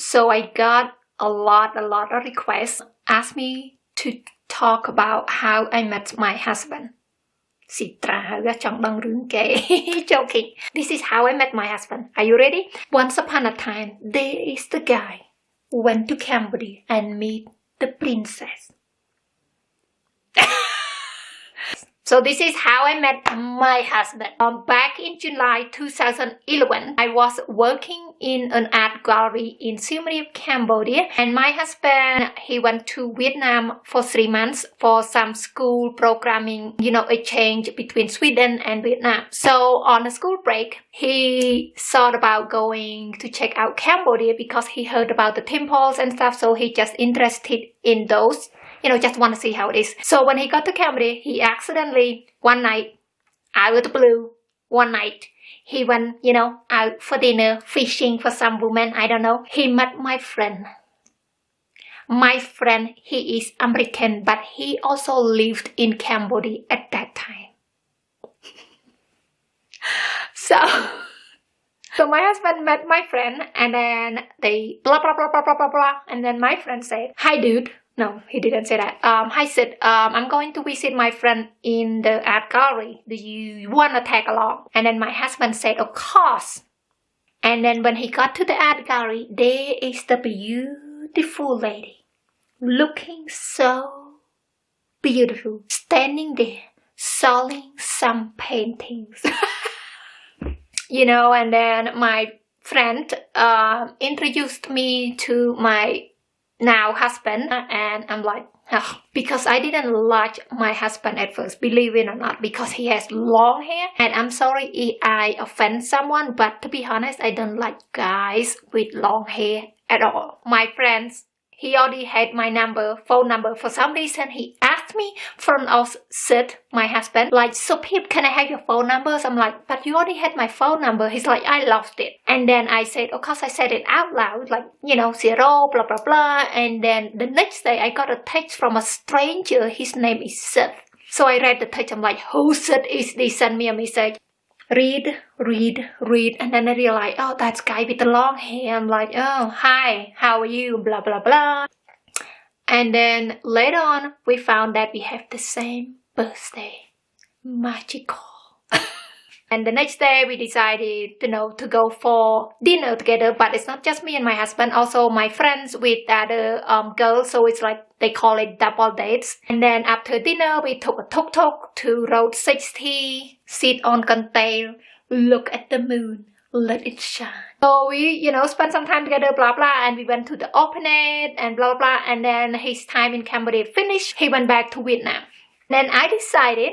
So I got a lot of requests. Asked me to talk about how I met my husband. Joking. This is how I met my husband. Are you ready? Once upon a time, there is the guy who went to Cambodia and meet the princess. So this is how I met my husband. Back in July 2011, I was working in an art gallery in Siem Reap, Cambodia. And my husband, he went to Vietnam for 3 months for some school programming, exchange between Sweden and Vietnam. So on a school break, he thought about going to check out Cambodia because he heard about the temples and stuff. So he just interested in those. Just want to see how it is. So when he got to Cambodia, he accidentally, one night, out of the blue, one night, he went, out for dinner, fishing for some woman, I don't know. He met my friend. My friend, he is American, but he also lived in Cambodia at that time. So my husband met my friend, and then they blah, blah, blah, blah, blah, blah, blah. And then my friend said, "Hi, dude." No, he didn't say that. Hi, Sid. I'm going to visit my friend in the art gallery. Do you want to tag along? And then my husband said, of course. And then when he got to the art gallery, there is the beautiful lady. Looking so beautiful. Standing there, selling some paintings. And then my friend introduced me to my now husband, and I'm like, because I didn't like my husband at first, believe it or not, because he has long hair. And I'm sorry if I offend someone, but to be honest, I don't like guys with long hair at all. My friends, he already had my phone number. For some reason, he asked me from us, Sid, my husband, like, "So Pip, can I have your phone numbers?" I'm like, "But you already had my phone number." He's like, "I lost it." And then I said, of course, I said it out loud, like, 0, blah, blah, blah. And then the next day, I got a text from a stranger. His name is Sid. So I read the text. I'm like, who Sid is this? Send me a message. Read. And then I realized, oh, that's guy with the long hair. I'm like, oh, hi, how are you? Blah, blah, blah. And then later on, we found that we have the same birthday. Magical. And the next day, we decided, to go for dinner together. But it's not just me and my husband, also my friends with other girls. So it's like, they call it double dates. And then after dinner, we took a tuk-tuk to Road 60, sit on container, look at the moon, let it shine. So we, spent some time together, blah, blah. And we went to the Openet and blah, blah. And then his time in Cambodia finished. He went back to Vietnam. Then I decided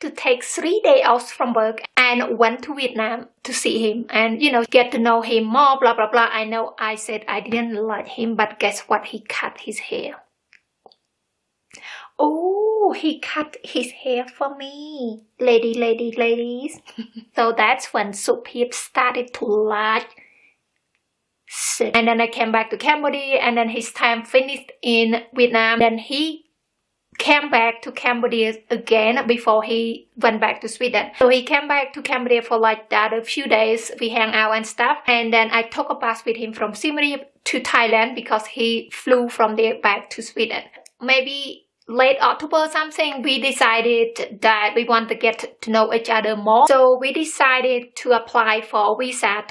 to take 3 days off from work and went to Vietnam to see him and, get to know him more, blah, blah, blah. I know I said I didn't like him, but guess what? He cut his hair. Oh, he cut his hair for me. Ladies. So that's when Supip started to like Sid. And then I came back to Cambodia, and then his time finished in Vietnam. Then he came back to Cambodia again before he went back to Sweden. So he came back to Cambodia for like the other few days. We hang out and stuff. And then I took a bus with him from Siem Reap to Thailand because he flew from there back to Sweden. Maybe late October or something, we decided that we want to get to know each other more. So we decided to apply for a visa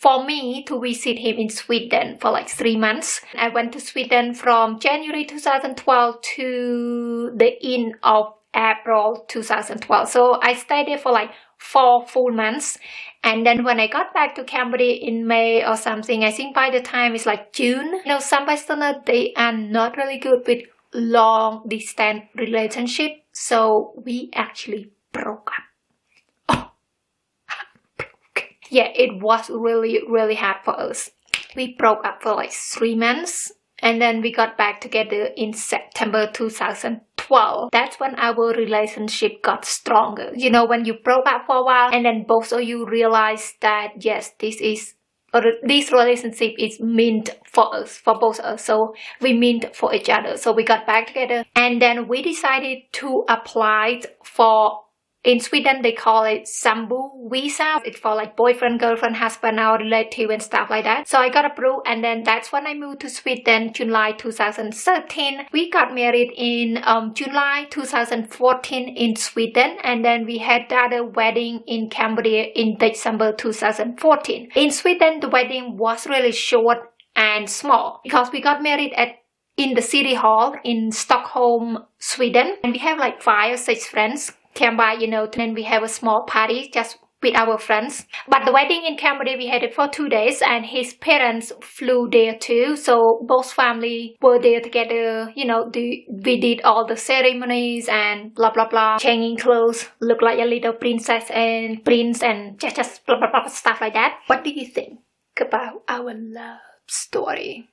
for me to visit him in Sweden for like 3 months. I went to Sweden from January 2012 to the end of April 2012. So I stayed there for like 4 full months. And then when I got back to Cambodia in May or something, I think by the time it's like June, some Westerners, they are not really good with long distance relationship, so we actually broke up. Yeah, it was really hard for us. We broke up for like 3 months, and then we got back together in September 2012. That's when our relationship got stronger. When you broke up for a while and then both of you realize that yes, this relationship is meant for us, for both of us. So we meant for each other. So we got back together. And then we decided to apply for In Sweden, they call it sambo visa. It's for like boyfriend, girlfriend, husband, or relative and stuff like that. So I got approved, and then that's when I moved to Sweden, July 2013. We got married in July 2014 in Sweden, and then we had the other wedding in Cambodia in December 2014. In Sweden, the wedding was really short and small because we got married in the city hall in Stockholm, Sweden, and we have like 5 or 6 friends came by, then we have a small party just with our friends. But the wedding in Cambodia, we had it for 2 days, and his parents flew there too, so both family were there together. We did all the ceremonies and blah blah blah, changing clothes, look like a little princess and prince, and just blah blah blah stuff like that. What do you think about our love story?